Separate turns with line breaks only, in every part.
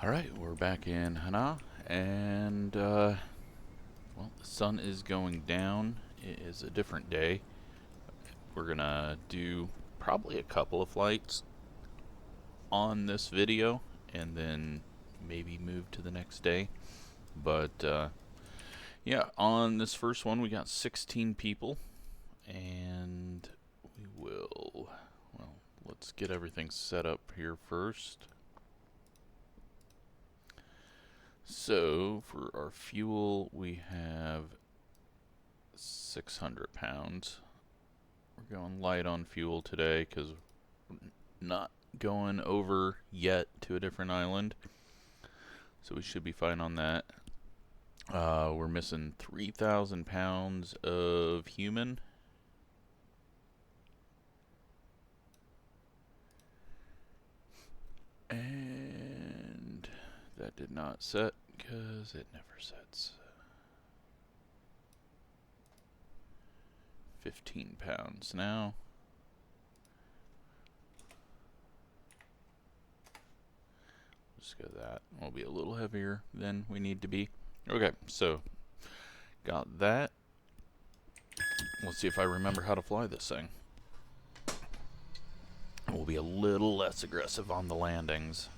Alright, we're back in Hana, and, well, the sun is going down. It is a different day. We're gonna do probably a couple of flights on this video, and then maybe move to the next day. But, yeah, on this first one we got 16 people, and we will, well, let's get everything set up here first. So, for our fuel, we have 600 pounds. We're going light on fuel today because we're not going over yet to a different island. So we should be fine on that. We're missing 3,000 pounds of human. And that did not set because it never sets. 15 pounds now. Just go that. We'll be a little heavier than we need to be. Okay, so got that. Let's see if I remember how to fly this thing. We'll be a little less aggressive on the landings.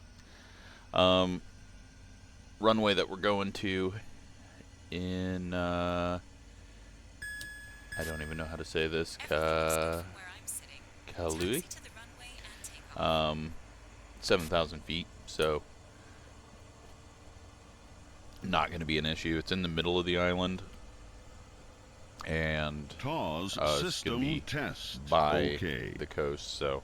Runway that we're going to in I don't even know how to say this. Kalui. 7,000 feet, so not going to be an issue. It's in the middle of the island, and it's going to be by the coast. So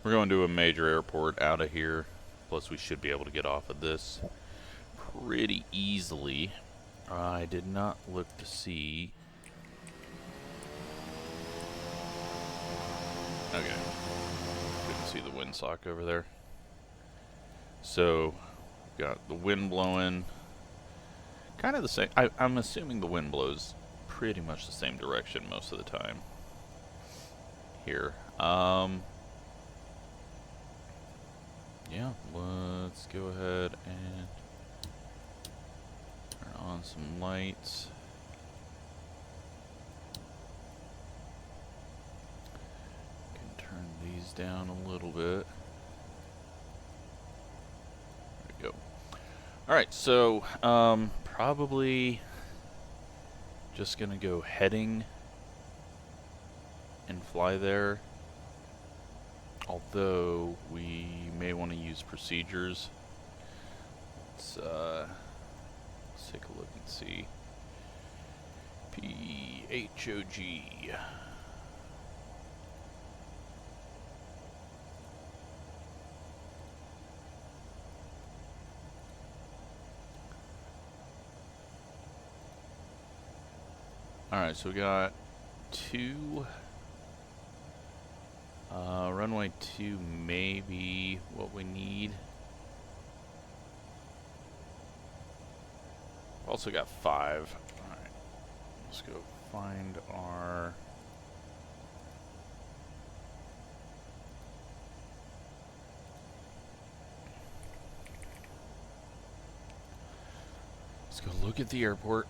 we're going to a major airport out of here. Plus, we should be able to get off of this pretty easily. I did not look to see. Okay. Couldn't see the windsock over there. So, got the wind blowing. Kind of the same. I'm assuming the wind blows pretty much the same direction most of the time. Here. Yeah, let's go ahead and turn on some lights. Can turn these down a little bit. There we go. Alright, so probably just gonna go heading and fly there. Although we may want to use procedures. Let's take a look and see. PHOG. Alright, so we got two. Runway 2 may be what we need. Also got 5. Alright, let's go find our... Let's go look at the airport.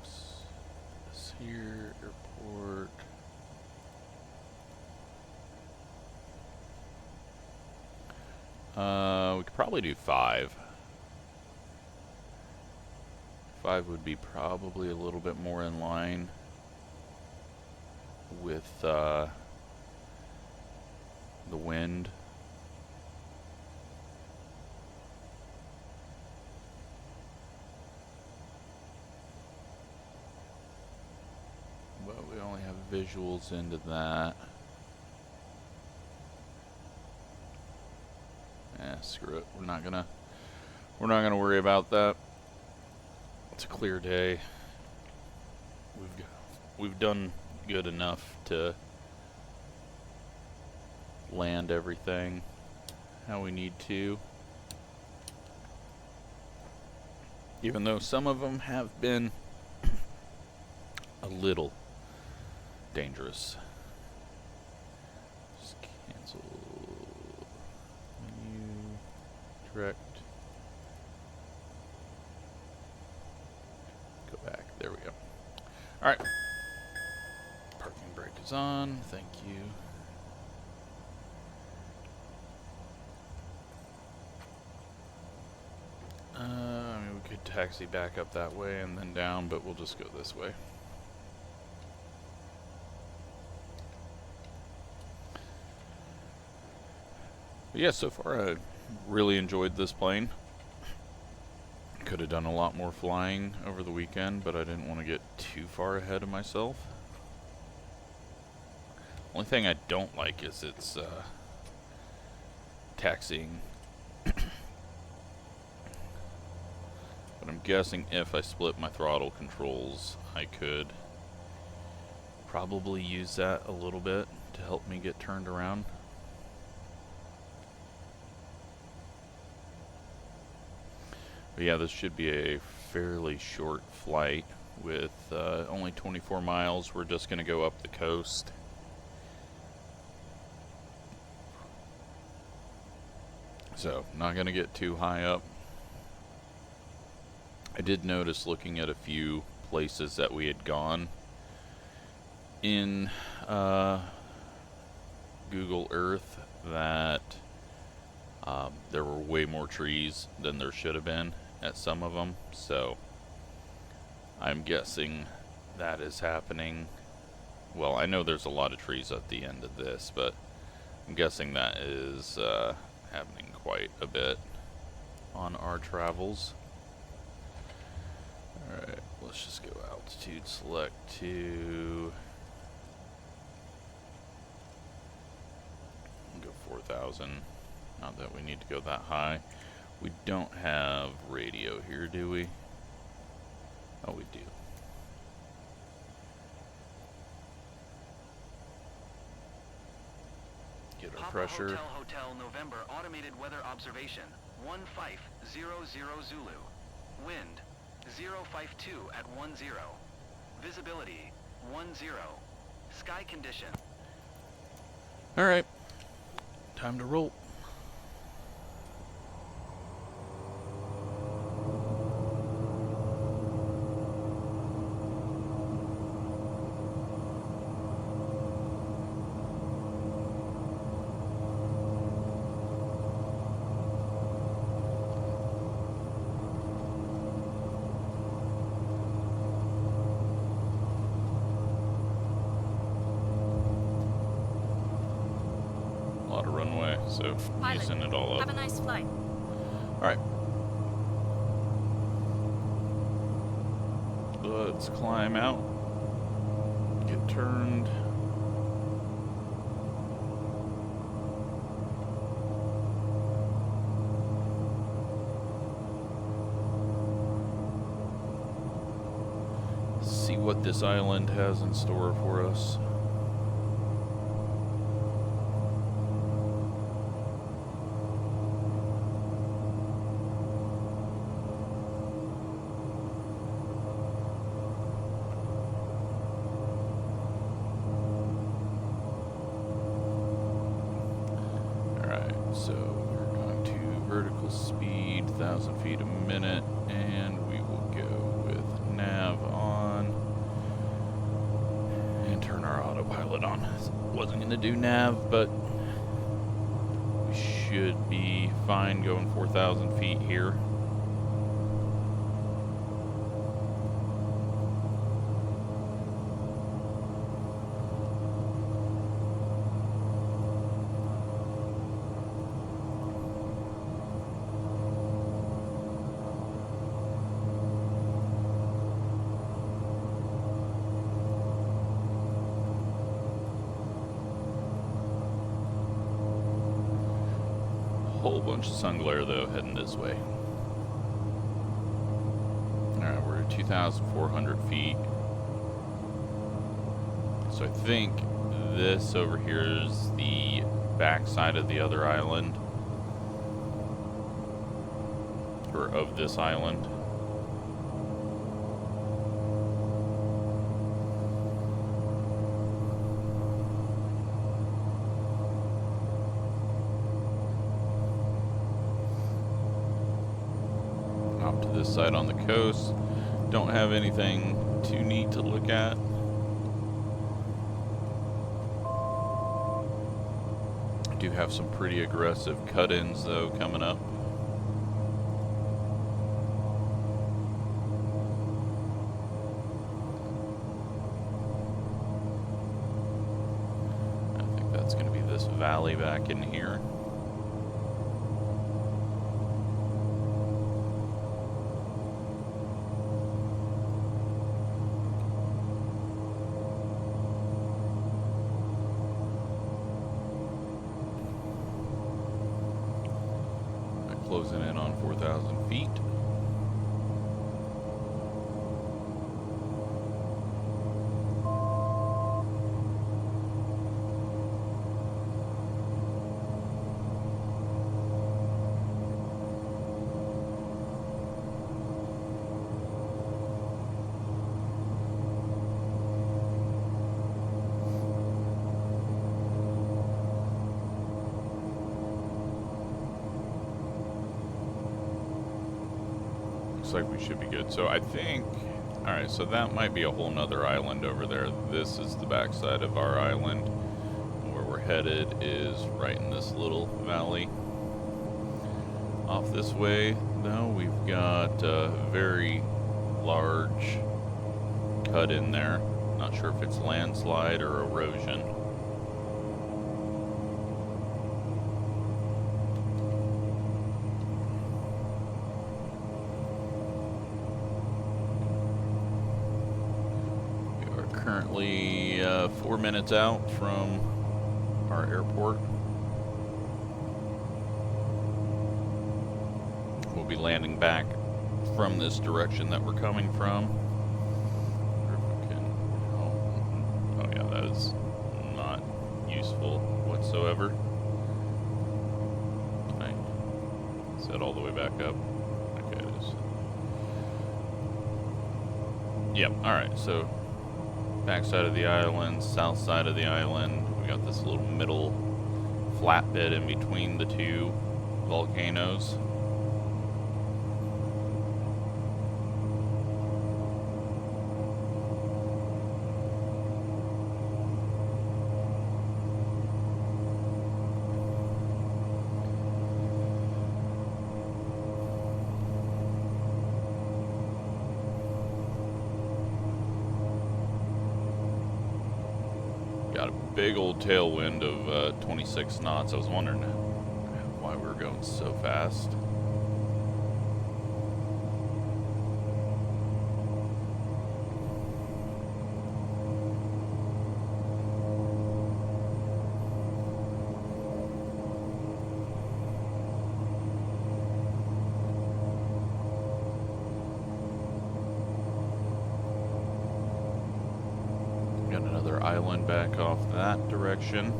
This here, airport... we could probably do 5. 5 would be probably a little bit more in line with the wind. But we only have visuals into that. Screw it. We're not gonna worry about that. It's a clear day. We've done good enough to land everything how we need to. Even though some of them have been a little dangerous. Just cancel menu. correct? Go back. There we go. Alright. Parking brake is on. Thank you. I mean, we could taxi back up that way and then down, but we'll just go this way. But yeah, so far I really enjoyed this plane. Could have done a lot more flying over the weekend, but I didn't want to get too far ahead of myself. Only thing I don't like is it's taxiing. But I'm guessing if I split my throttle controls, I could probably use that a little bit to help me get turned around. But yeah, this should be a fairly short flight with only 24 miles. We're just going to go up the coast. So, not going to get too high up. I did notice looking at a few places that we had gone in Google Earth that there were way more trees than there should have been at some of them, so I'm guessing that is happening. Well, I know there's a lot of trees at the end of this, but I'm guessing that is happening quite a bit on our travels. Alright, let's just go altitude select to go 4,000. Not that we need to go that high. We don't have radio here, do we? Oh, we do. Get our pressure.
Hotel November automated weather observation 1500 Zulu. Wind 052 at 10. Visibility 10. Sky condition.
All right. Time to roll. So,
Pilot,
using it all up.
Have a nice flight.
Alright. Let's climb out. Get turned. See what this island has in store for us. So we're going to vertical speed, 1,000 feet a minute, and we will go with nav on and turn our autopilot on. Wasn't going to do nav, but we should be fine going 4,000 feet here. Whole bunch of sun glare though heading this way. Alright, we're at 2,400 feet. So I think this over here is the back side of the other island. Or of this island. drop to this side on the coast. Don't have anything too neat to look at. I do have some pretty aggressive cut-ins though coming up. I think that's going to be this valley back in here. Closing in on 4,000 feet. Like we should be good. So I think, alright, so that might be a whole nother island over there. This is the backside of our island. Where we're headed is right in this little valley. Off this way, though, we've got a very large cut in there. Not sure if it's landslide or erosion. Currently 4 minutes out from our airport. We'll be landing back from this direction that we're coming from. Oh yeah, that is not useful whatsoever. Can I set all the way back up? Okay, it is. Yep, alright, so back side of the island, south side of the island. We got this little middle flatbed in between the two volcanoes. Got a big old tailwind of 26 knots. I was wondering why we were going so fast. Island back off that direction.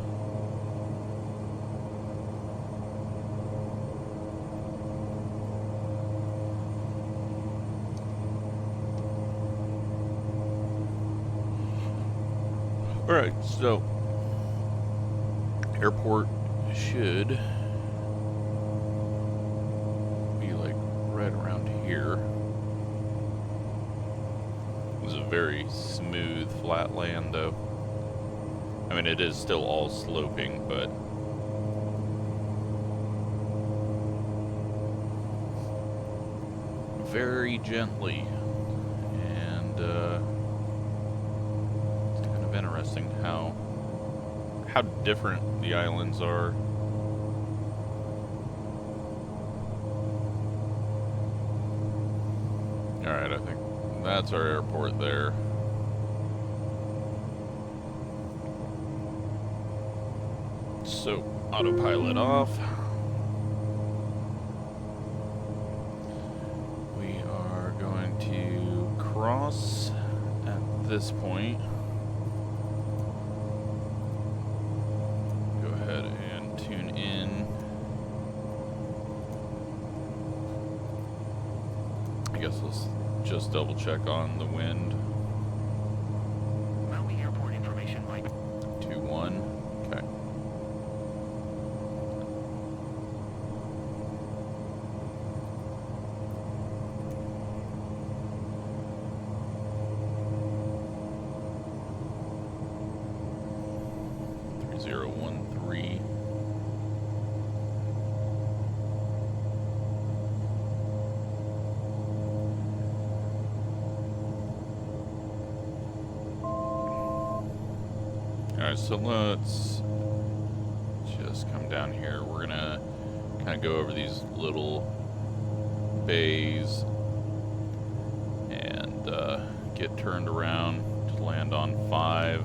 Alright, so airport should be like right around here. It was a very smooth flat land though. I mean, it is still all sloping, but very gently, and it's kind of interesting how different the islands are. Alright, I think that's our airport there. So, autopilot off. We are going to cross at this point. Go ahead and tune in. I guess let's just double check on the wind.
Maui Airport information, Mike.
2-1. Okay. Alright, so let's just come down here. We're gonna kind of go over these little bays and get turned around to land on 5.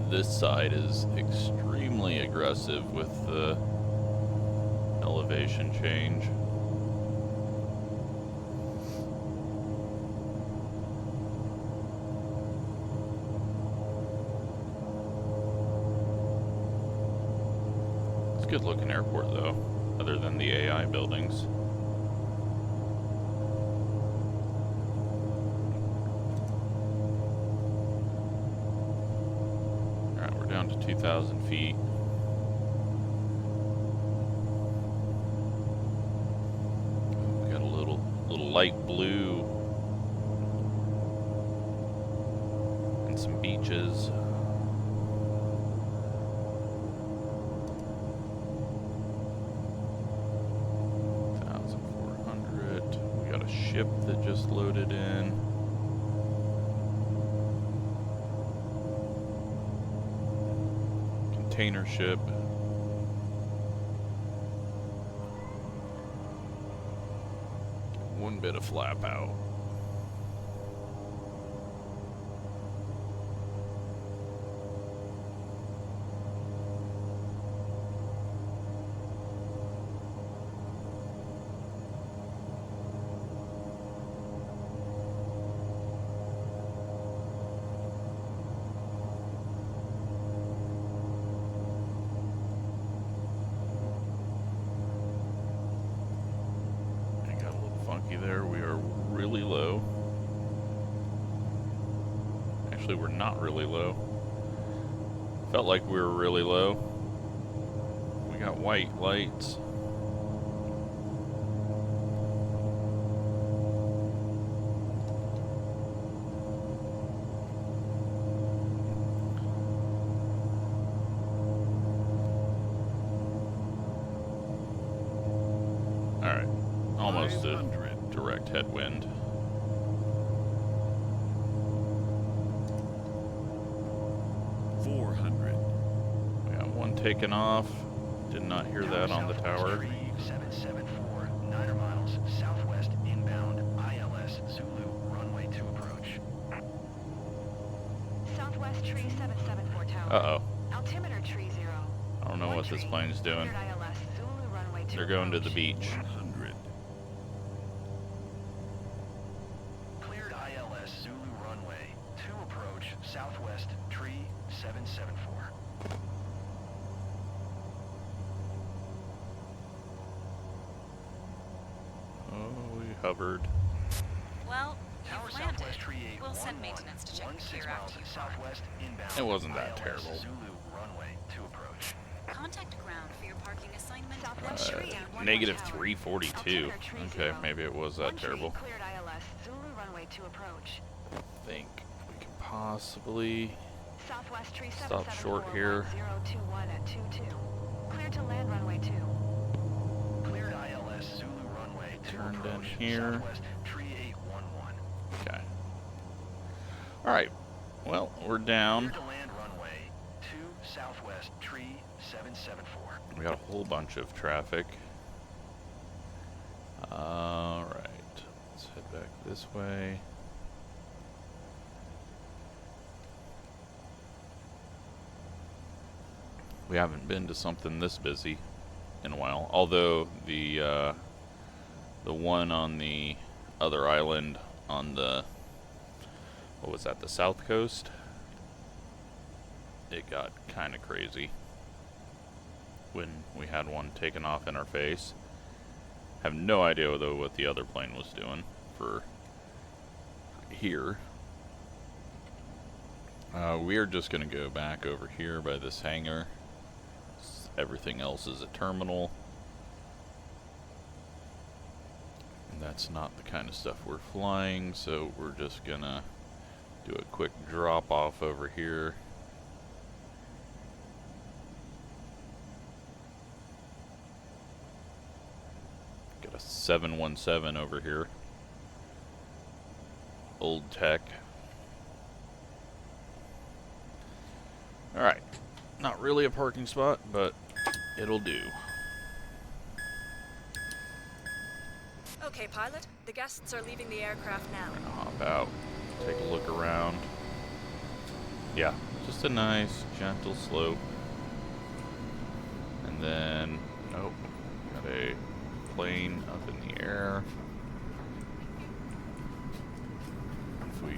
This side is extremely aggressive with the elevation change. It's a good looking airport though, other than the AI buildings. Down to 2,000 feet. We got a little light blue and some beaches. $1,400. We got a ship that just loaded in. Container ship. One bit of flap out. There, we are really low. Actually, we're not really low. Felt like we were really low. We got white lights. All right, almost a direct headwind. We got one taken off. Did not hear that on the tower.
774, 9 miles southwest inbound ILS Zulu runway 2 approach. Southwest tree 774 tower.
Uh-oh.
Altimeter tree 0.
I don't know what this plane's doing.
ILS Zulu runway 2
They're going to the beach.
100.
Cleared ILS Zulu runway 2 approach southwest tree 774.
Oh, we hovered.
Well,
Tower
you've landed.
southwest tree 8
We'll send maintenance to check the gear after you fly.
southwest inbound.
It wasn't that
ILS
terrible.
Zulu runway 2 approach.
Contact ground for your parking assignment.
Negative 342. Okay, maybe it was that terrible.
Cleared ILS Zulu runway 2 approach.
I think we can possibly
Southwest tree
stop short here.
021 at 22. Cleared to land runway 2. Cleared ILS Zulu runway 2
Turned in
approach.
here.
Southwest tree 811.
Okay. Alright. Well, we're down.
Cleared to land runway 2 southwest tree 774.
We got a whole bunch of traffic. Alright. Let's head back this way. We haven't been to something this busy in a while. Although the one on the other island on the, what was that, the south coast? It got kind of crazy when we had one taken off in our face. Have no idea though what the other plane was doing for here. We are just going to go back over here by this hangar. Everything else is a terminal. And that's not the kind of stuff we're flying, so we're just going to do a quick drop off over here. 717 over here. Old tech. Alright. Not really a parking spot, but it'll do.
Okay, pilot. The guests are leaving the aircraft now.
I'm gonna hop out, take a look around. Yeah, just a nice, gentle slope. And then, nope, got a plane up in the air. If we...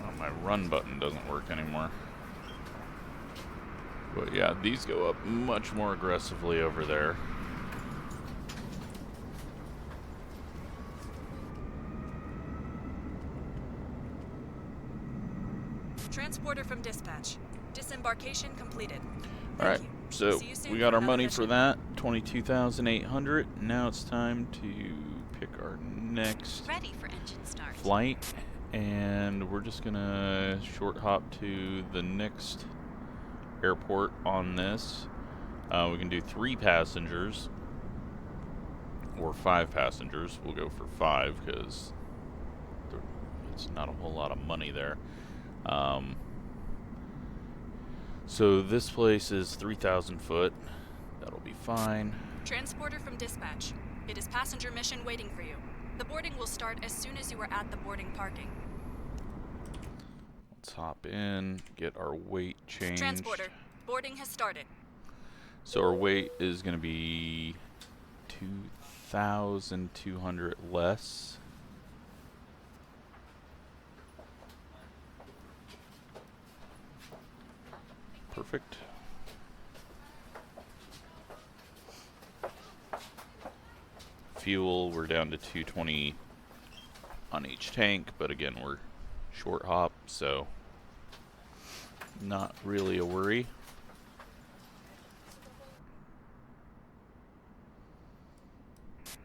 Oh, my run button doesn't work anymore. But yeah, these go up much more aggressively over there.
Transporter from dispatch. Disembarkation completed.
Alright, so
See you soon
we got
for
our
another
money
mission.
for that, 22,800. Now it's time to pick our next
Ready for engine start.
flight, and we're just gonna short hop to the next airport on this. We can do 3 passengers or 5 passengers. We'll go for 5 because it's not a whole lot of money there. So this place is 3,000 foot. That'll be fine.
Transporter from dispatch. It is passenger mission waiting for you. The boarding will start as soon as you are at the boarding parking.
Let's hop in, get our weight changed.
Transporter. Boarding has started.
So our weight is going to be 2,200 less. Perfect. Fuel, we're down to 220 on each tank, but again, we're short hop, so not really a worry.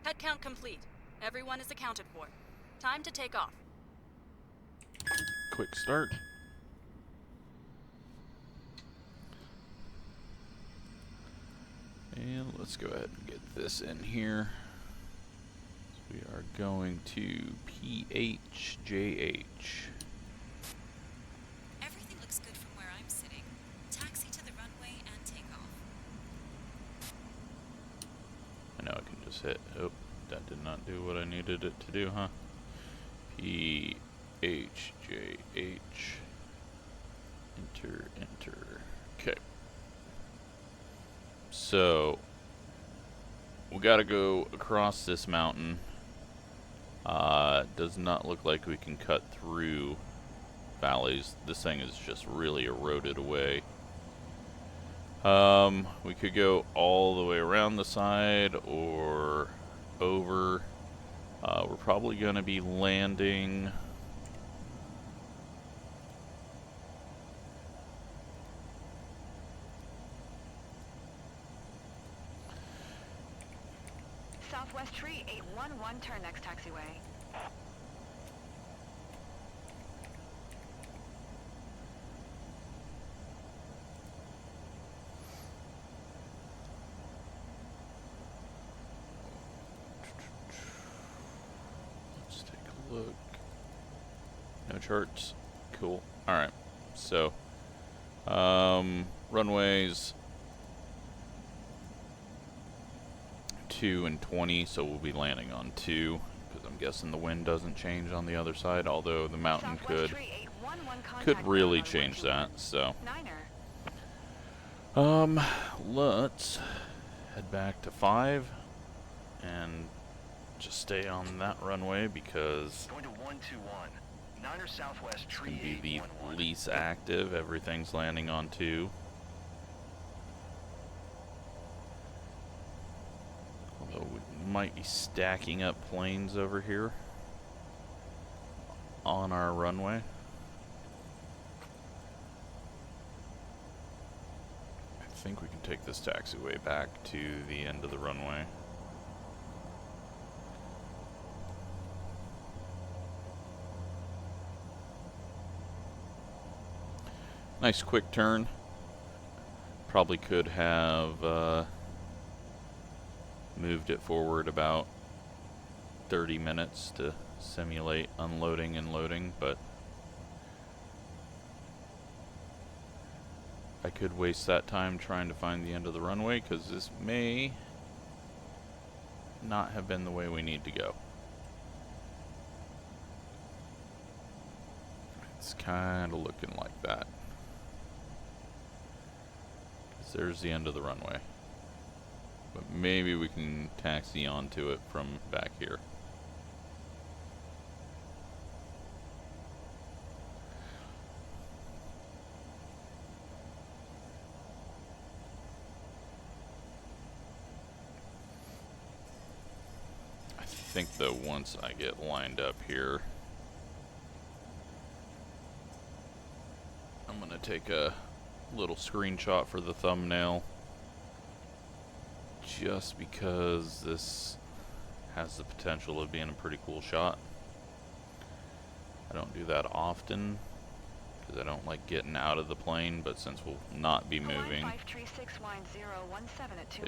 Head count complete. Everyone is accounted for. Time to take off.
Quick start. And let's go ahead and get this in here. So we are going to PHJH.
Everything looks good from where I'm sitting. Taxi to the runway and take off.
I know I can just hit. Oh, that did not do what I needed it to do, huh? PHJH. Enter, enter. Okay. So, we gotta go across this mountain. Does not look like we can cut through valleys. This thing is just really eroded away. We could go all the way around the side or over. We're probably gonna be landing.
Southwest Tree 811, turn next taxiway.
Let's take a look. No charts. Cool. Alright. So, runways 2 and 20, so we'll be landing on 2, because I'm guessing the wind doesn't change on the other side, although the mountain
Southwest
could
Tree 811, contact
really
on
change
runway
that, so.
9er.
Let's head back to 5 and just stay on that runway because
Going to 121. 9er Southwest
it's
Tree
going to be the
811.
least active. Everything's landing on 2. Although we might be stacking up planes over here on our runway. I think we can take this taxiway back to the end of the runway. Nice quick turn. Probably could have moved it forward about 30 minutes to simulate unloading and loading, but I could waste that time trying to find the end of the runway, because this may not have been the way we need to go. It's kind of looking like that. 'Cause there's the end of the runway. But maybe we can taxi onto it from back here. I think though once I get lined up here, I'm gonna take a little screenshot for the thumbnail, just because this has the potential of being a pretty cool shot. I don't do that often because I don't like getting out of the plane, but since we'll not be moving, it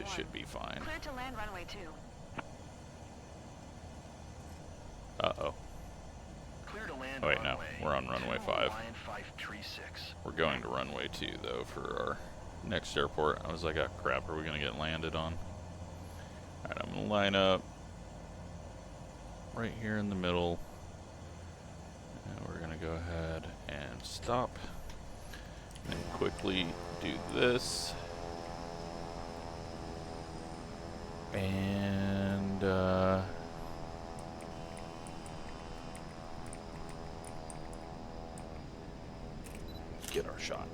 should be fine.
Clear to land runway 2.
Uh-oh.
Clear to land
Oh wait, no,
runway
we're on runway 5.
Lion 536.
We're going to runway 2 though for our next airport. I was like, oh crap, are we gonna get landed on? Alright, I'm gonna line up right here in the middle, and we're gonna go ahead and stop and quickly do this, and get our shot.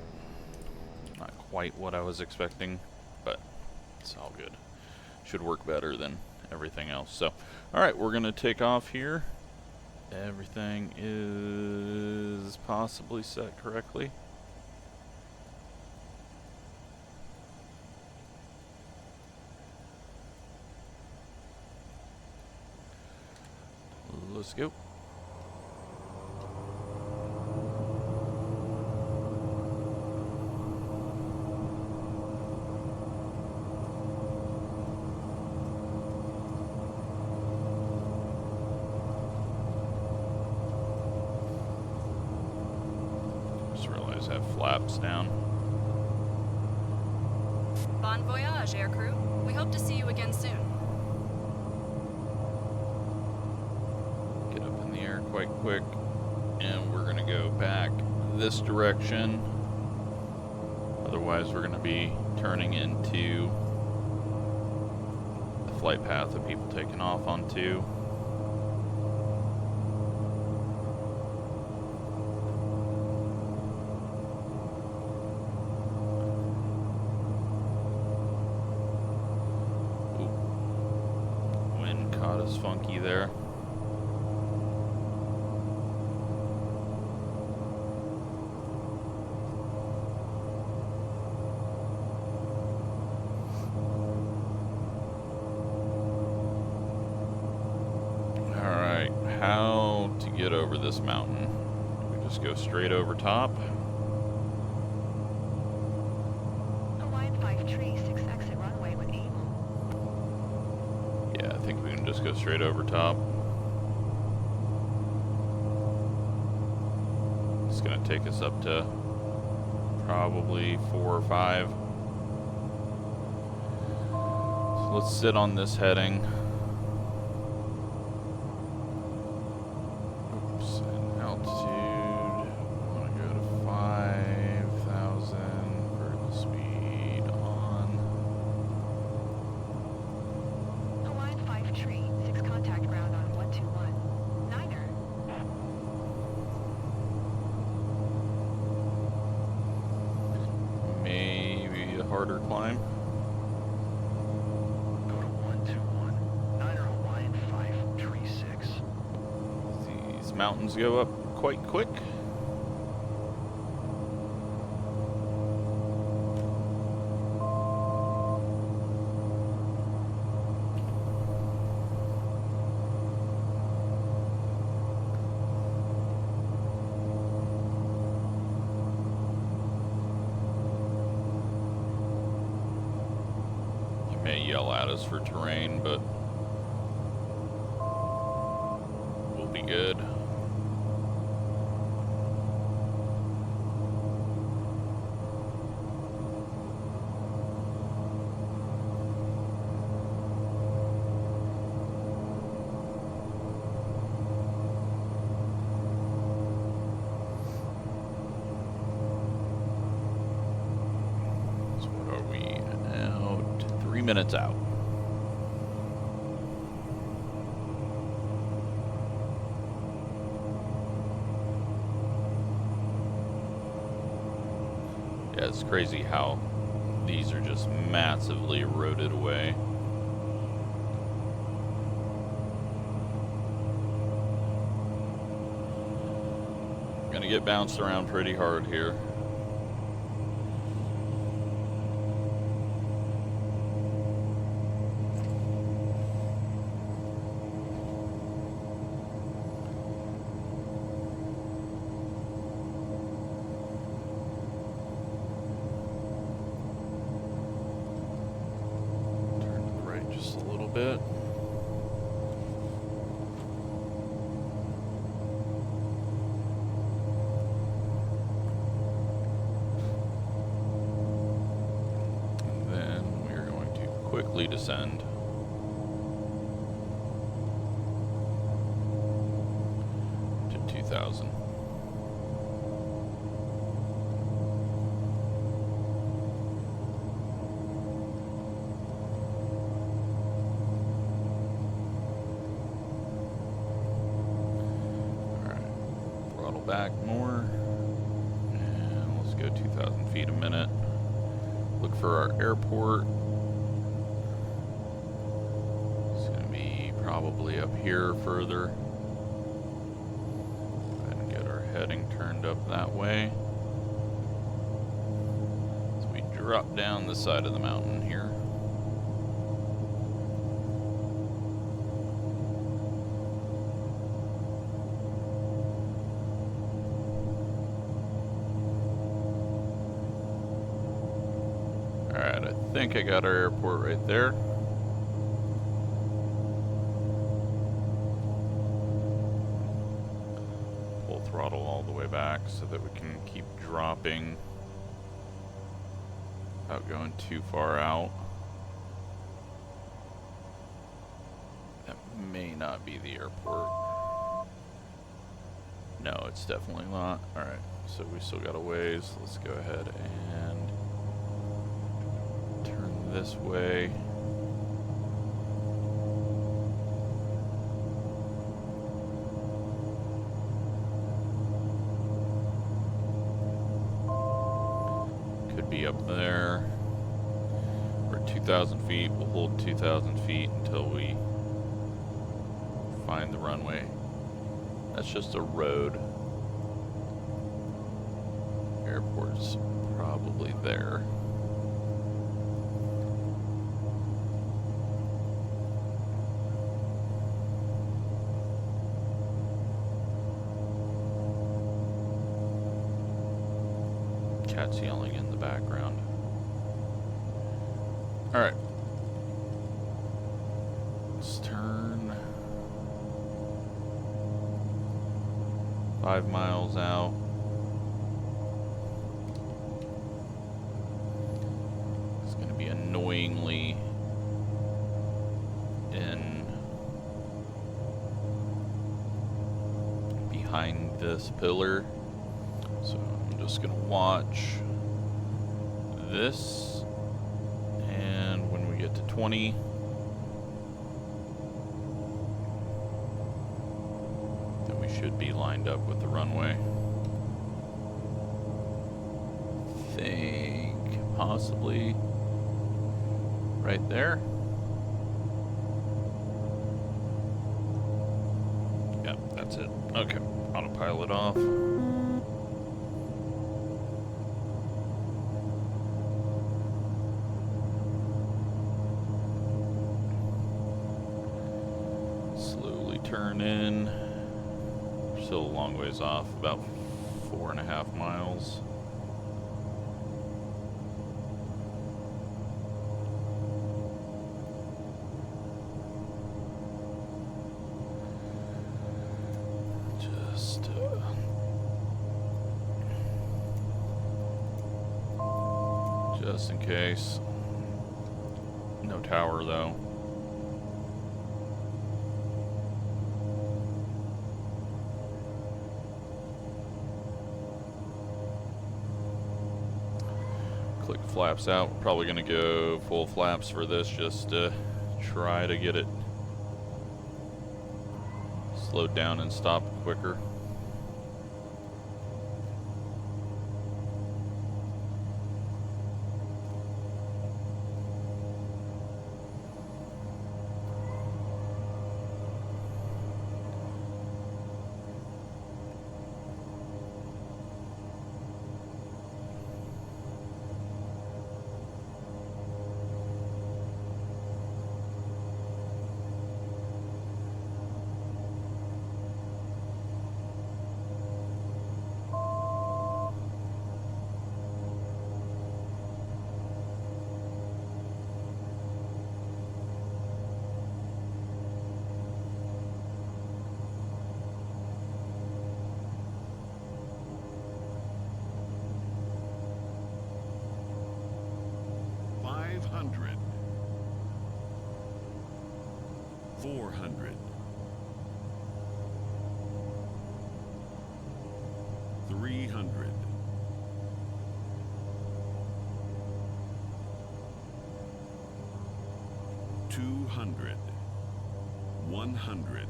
Not quite what I was expecting, but it's all good. Should work better than everything else. So, alright, we're gonna take off here. Everything is possibly set correctly. Let's go. Have flaps down.
Bon voyage, aircrew. We hope to see you again soon.
Get up in the air quite quick, and we're gonna go back this direction. Otherwise, we're gonna be turning into the flight path of people taking off onto. Funky there. Alright, how to get over this mountain? Do we just go straight over top?
Line 5 tree 6 exit runway with able.
Yeah, I think we can just go straight over top. It's gonna take us up to probably 4 or 5. So let's sit on this heading. Oops, and altitude. I wanna go to 5,000 vertical speed on.
Line 5 tree 6 contact ground on 121. Niner.
Maybe a harder climb.
Go to 121. Niner Hawaiian 5 tree 6.
These mountains go up quite quick. yell at us for terrain, but we'll be good. Minutes out. Yeah, it's crazy how these are just massively eroded away. Gonna get bounced around pretty hard here. Bit. And then we are going to quickly descend. To 2,000. Back more, and let's go 2,000 feet a minute. Look for our airport. It's going to be probably up here further. Go ahead and get our heading turned up that way. So we drop down the side of the mountain here. Alright, I think I got our airport right there. Pull throttle all the way back so that we can keep dropping without going too far out. That may not be the airport. No, it's definitely not. Alright, so we still got a ways. Let's go ahead and this way. Could be up there. We're 2,000 feet. We'll hold 2,000 feet until we find the runway. That's just a road. Airport's probably there. Cats yelling in the background. Alright. Let's turn 5 miles out. It's going to be annoyingly in behind this pillar. So I'm just going to watch this, and when we get to 20, then we should be lined up with the runway. Think possibly right there. Yep, that's it. Okay, autopilot off. Turn in. We're still a long ways off, about 4.5 miles. just in case. No tower, though. Click flaps out. We're probably going to go full flaps for this just to try to get it slowed down and stopped quicker.
$500, $400, $300, $200, $100,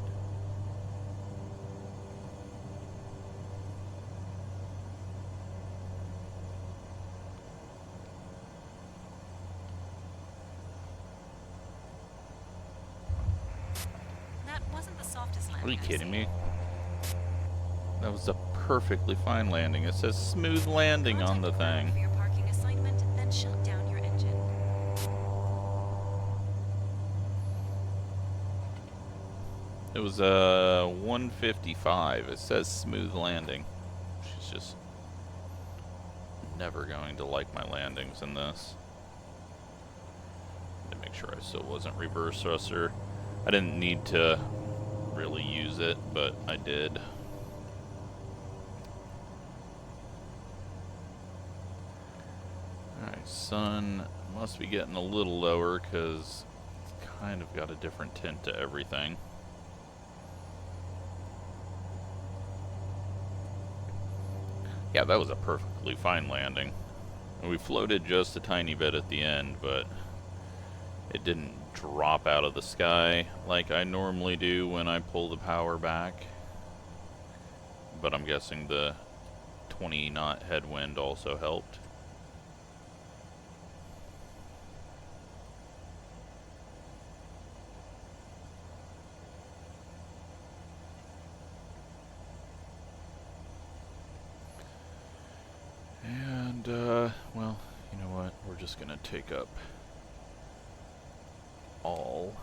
That wasn't the softest landing.
Are you
I've
kidding
seen.
me? That was a perfectly fine landing. It says smooth landing on the
Contact
thing.
for your parking assignment, then shut down your engine.
It was 155. It says smooth landing. She's just never going to like my landings in this. To make sure I still wasn't reverse thruster. I didn't need to really use it, but I did. Alright, sun must be getting a little lower because it's kind of got a different tint to everything. Yeah, that was a perfectly fine landing. And we floated just a tiny bit at the end, but it didn't drop out of the sky like I normally do when I pull the power back. But I'm guessing the 20 knot headwind also helped. And, well, you know what? We're just gonna take up all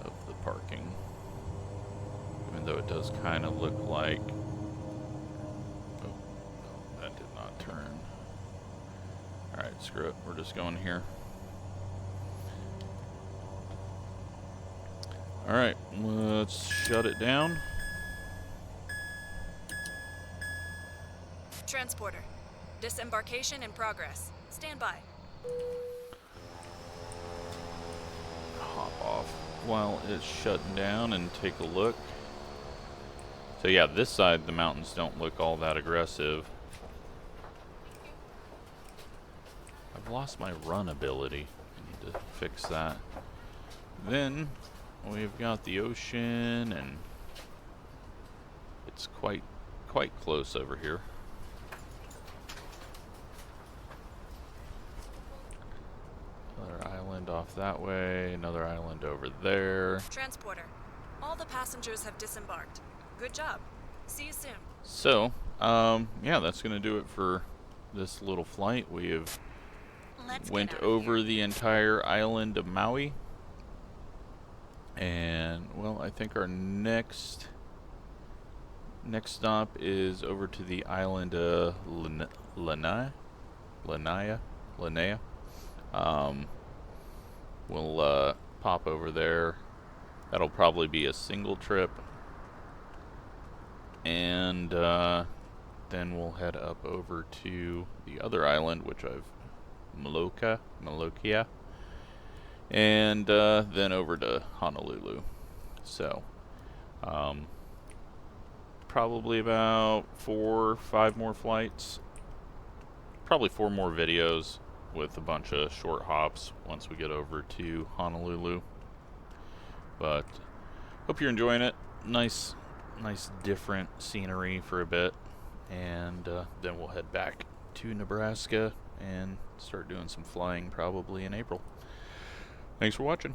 of the parking. Even though it does kind of look like... Oh, no, that did not turn. Alright, screw it. We're just going here. Alright, let's shut it down.
Transporter. Disembarkation in progress. Stand by.
Hop off while it's shutting down and take a look. So yeah, this side the mountains don't look all that aggressive. I've lost my run ability. I need to fix that. Then we've got the ocean, and it's quite close over here. Another island off that way, another island over there.
Transporter. All the passengers have disembarked. Good job. See you soon.
So, yeah, that's gonna do it for this little flight. We have
Let's
went
get out of
over
here.
the entire island of Maui. And, well, I think our next stop is over to the island of Lanai. We'll pop over there. That'll probably be a single trip. And then we'll head up over to the other island, which I've Molokia, and then over to Honolulu. So probably about 4 or 5 more flights, probably 4 more videos with a bunch of short hops once we get over to Honolulu. But hope you're enjoying it. Nice different scenery for a bit, and then we'll head back to Nebraska and start doing some flying probably in April. Thanks for watching.